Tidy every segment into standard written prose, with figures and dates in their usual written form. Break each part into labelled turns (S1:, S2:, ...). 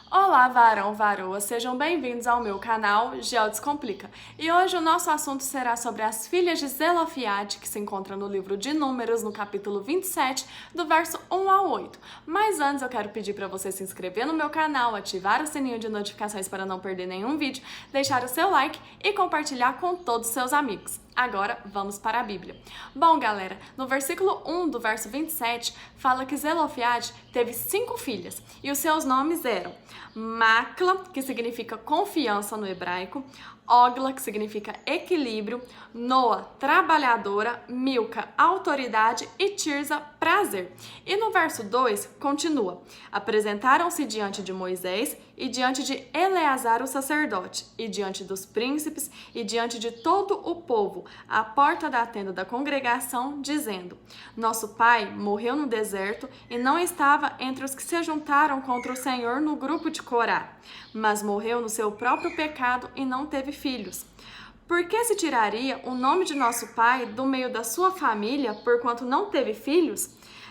S1: Olá, varão, varoa, sejam bem-vindos ao meu canal Geo Descomplica. E hoje o nosso assunto será sobre as filhas de Zelofiade, que se encontra no livro de Números, no capítulo 27, do verso 1 ao 8. Mas antes eu quero pedir para você se inscrever no meu canal, ativar o sininho de notificações para não perder nenhum vídeo, deixar o seu like e compartilhar com todos os seus amigos. Agora, vamos para a Bíblia. Bom, galera, no versículo 1 do verso 27, fala que Zelofiade teve 5 filhas, e os seus nomes eram Macla, que significa confiança no hebraico, Ogla, que significa equilíbrio, Noa, trabalhadora, Milca, autoridade e Tirza, prazer. E no verso 2, continua: apresentaram-se diante de Moisés e diante de Eleazar o sacerdote, e diante dos príncipes e diante de todo o povo, à porta da tenda da congregação, dizendo: nosso pai morreu no deserto e não estava entre os que se juntaram contra o Senhor no grupo de Corá, mas morreu no seu próprio pecado e não teve filhos. Por que se tiraria o nome de nosso pai do meio da sua família, porquanto não teve filhos?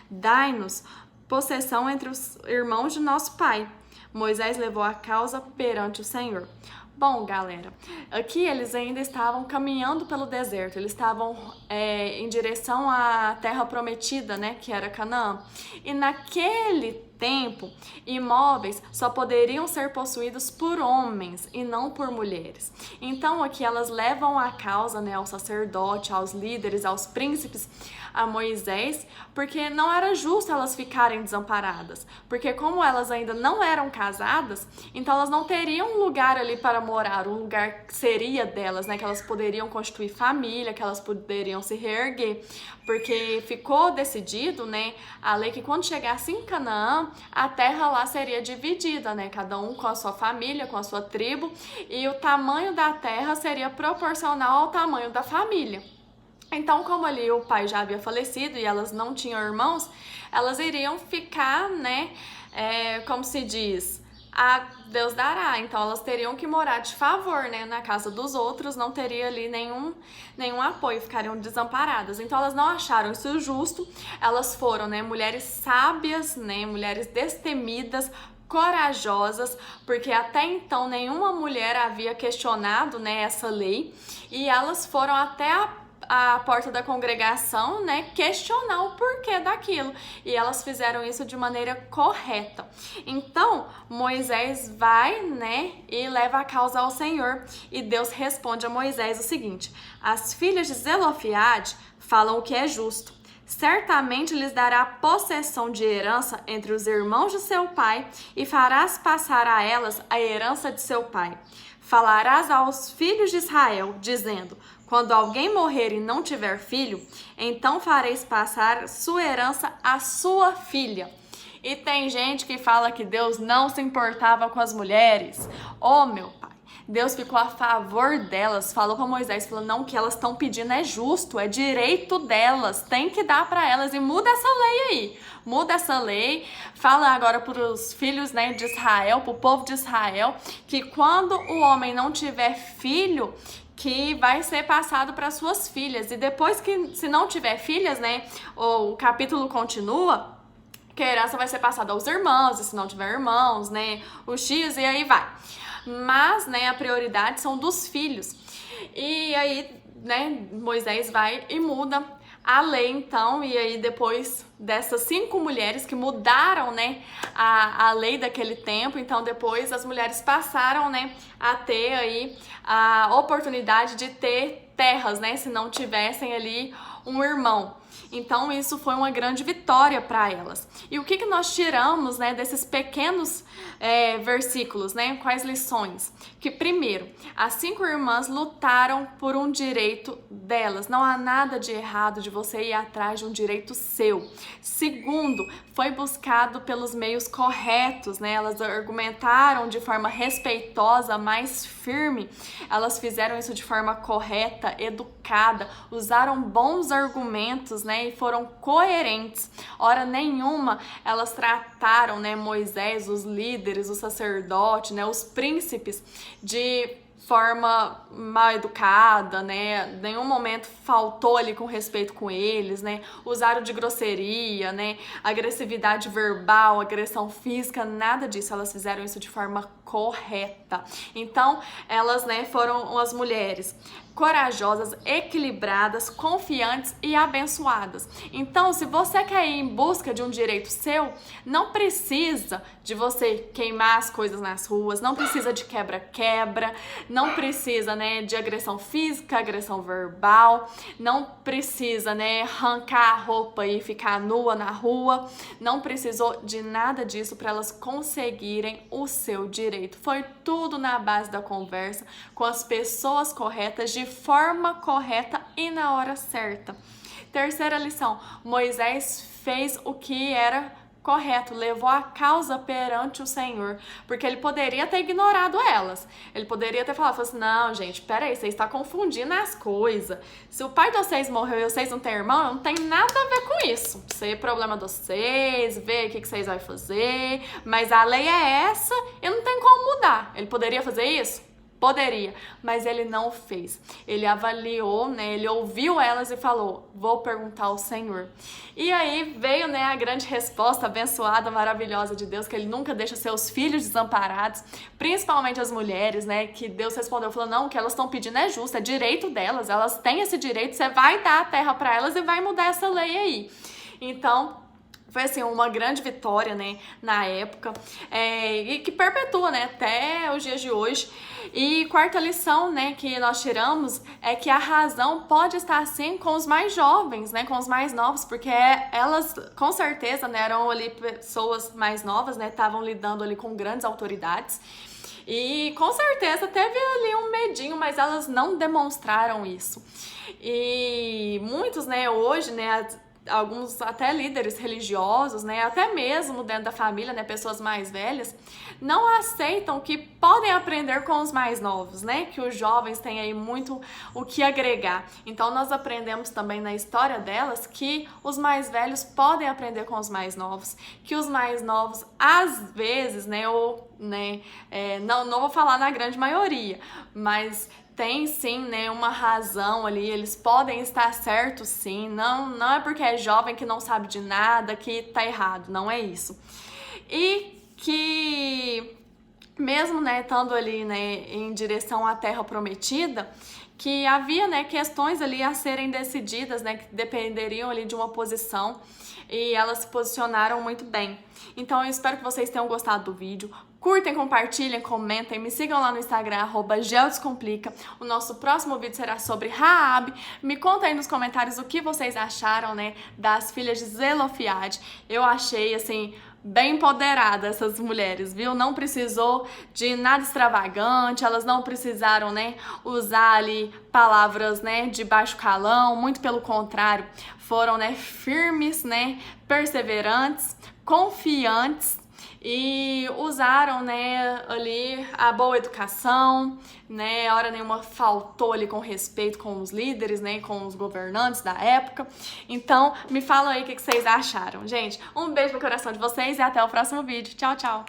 S1: Dai-nos possessão entre os irmãos de nosso pai. Moisés levou a causa perante o Senhor. Bom, galera, aqui eles ainda estavam caminhando pelo deserto, eles estavam em direção à terra prometida, né, que era Canaã. E naquele tempo, imóveis só poderiam ser possuídos por homens e não por mulheres. Então aqui elas levam a causa, né, ao sacerdote, aos líderes, aos príncipes, a Moisés, porque não era justo elas ficarem desamparadas, porque como elas ainda não eram casadas, então elas não teriam um lugar ali para morar, um lugar que seria delas, né, que elas poderiam constituir família, que elas poderiam se reerguer, porque ficou decidido, né, a lei que quando chegasse em Canaã, a terra lá seria dividida, né, cada um com a sua família, com a sua tribo, e o tamanho da terra seria proporcional ao tamanho da família. Então, como ali o pai já havia falecido e elas não tinham irmãos, elas iriam ficar, né, como se diz, a Deus dará. Então, elas teriam que morar de favor, né, na casa dos outros, não teria ali nenhum apoio, ficariam desamparadas. Então, elas não acharam isso justo, elas foram, né, mulheres sábias, né, mulheres destemidas, corajosas, porque até então nenhuma mulher havia questionado, né, essa lei, e elas foram até a porta da congregação, né, questionar o porquê daquilo, e elas fizeram isso de maneira correta. Então Moisés vai, né, e leva a causa ao Senhor, e Deus responde a Moisés o seguinte: as filhas de Zelofiade falam o que é justo, certamente lhes dará possessão de herança entre os irmãos de seu pai, e farás passar a elas a herança de seu pai. Falarás aos filhos de Israel, dizendo: quando alguém morrer e não tiver filho, então fareis passar sua herança à sua filha. E tem gente que fala que Deus não se importava com as mulheres. Oh, meu pai, Deus ficou a favor delas, falou com Moisés, falou: não, o que elas estão pedindo é justo, é direito delas, tem que dar para elas, e muda essa lei aí, muda essa lei, fala agora para os filhos, né, de Israel, para o povo de Israel, que quando o homem não tiver filho, que vai ser passado para suas filhas, e depois que, se não tiver filhas, né, o capítulo continua, que a herança vai ser passada aos irmãos, e se não tiver irmãos, né, os tios, e aí vai. Mas, né, a prioridade são dos filhos. E aí, né, Moisés vai e muda a lei, então, e aí depois dessas 5 mulheres que mudaram, né, a lei daquele tempo, então depois as mulheres passaram, né, a ter aí a oportunidade de ter terras, né, se não tivessem ali um irmão. Então isso foi uma grande vitória para elas. E o que nós tiramos, né, desses pequenos versículos, né? Quais lições? Que primeiro, as 5 irmãs lutaram por um direito delas. Não há nada de errado de você ir atrás de um direito seu. Segundo, foi buscado pelos meios corretos, né? Elas argumentaram de forma respeitosa, mais firme. Elas fizeram isso de forma correta, educada, usaram bons argumentos, né? E foram coerentes. Hora nenhuma elas trataram, né, Moisés, os líderes, o sacerdote, né, os príncipes, de forma mal educada, né? Nenhum momento faltou ali com respeito com eles, né? Usaram de grosseria, né? Agressividade verbal, agressão física, nada disso. Elas fizeram isso de forma correta. Então, elas, né, foram as mulheres corajosas, equilibradas, confiantes e abençoadas. Então, se você quer ir em busca de um direito seu, não precisa de você queimar as coisas nas ruas, não precisa de quebra-quebra, não precisa, né, de agressão física, agressão verbal, não precisa, né, arrancar a roupa e ficar nua na rua, não precisou de nada disso para elas conseguirem o seu direito. Foi tudo na base da conversa, com as pessoas corretas, de forma correta e na hora certa. Terceira lição: Moisés fez o que era correto, levou a causa perante o Senhor, porque ele poderia ter ignorado elas. Ele poderia ter falado assim: não, gente, peraí, vocês estão confundindo as coisas. Se o pai de vocês morreu e vocês não têm irmão, não tem nada a ver com isso. Isso é problema de vocês, vê o que vocês vão fazer, mas a lei é essa e não tem como mudar. Ele poderia fazer isso? Poderia, mas ele não fez. Ele avaliou, né? Ele ouviu elas e falou: vou perguntar ao Senhor. E aí veio, né, a grande resposta abençoada, maravilhosa de Deus, que ele nunca deixa seus filhos desamparados, principalmente as mulheres, né? Que Deus respondeu, falou: não, o que elas estão pedindo é justo, é direito delas, elas têm esse direito, você vai dar a terra para elas e vai mudar essa lei aí. Então, foi assim, uma grande vitória, né, na época, e que perpetua, né, até os dias de hoje. E quarta lição, né, que nós tiramos é que a razão pode estar assim com os mais jovens, né, com os mais novos, porque elas com certeza, né, eram ali pessoas mais novas, né, estavam lidando ali com grandes autoridades. E com certeza teve ali um medinho, mas elas não demonstraram isso. E muitos, né, hoje, né, alguns até líderes religiosos, né, até mesmo dentro da família, né, pessoas mais velhas, não aceitam que podem aprender com os mais novos, né, que os jovens têm aí muito o que agregar. Então nós aprendemos também na história delas que os mais velhos podem aprender com os mais novos, que os mais novos às vezes, né, ou, né, não vou falar na grande maioria, mas tem sim, né, uma razão ali, eles podem estar certos sim, não é porque é jovem que não sabe de nada que tá errado, não é isso. E que mesmo, né, estando ali, né, em direção à terra prometida, que havia, né, questões ali a serem decididas, né, que dependeriam ali de uma posição, e elas se posicionaram muito bem. Então eu espero que vocês tenham gostado do vídeo. Curtem, compartilhem, comentem, me sigam lá no Instagram, @geodescomplica. O nosso próximo vídeo será sobre Raabe. Me conta aí nos comentários o que vocês acharam, né, das filhas de Zelofiade. Eu achei, assim, bem empoderadas essas mulheres, viu? Não precisou de nada extravagante, elas não precisaram, né, usar ali palavras, né, de baixo calão, muito pelo contrário, foram, né, firmes, né, perseverantes, confiantes, e usaram, né, ali a boa educação, né, hora nenhuma faltou ali com respeito com os líderes, né, com os governantes da época. Então, me falam aí o que vocês acharam. Gente, um beijo no coração de vocês e até o próximo vídeo. Tchau, tchau!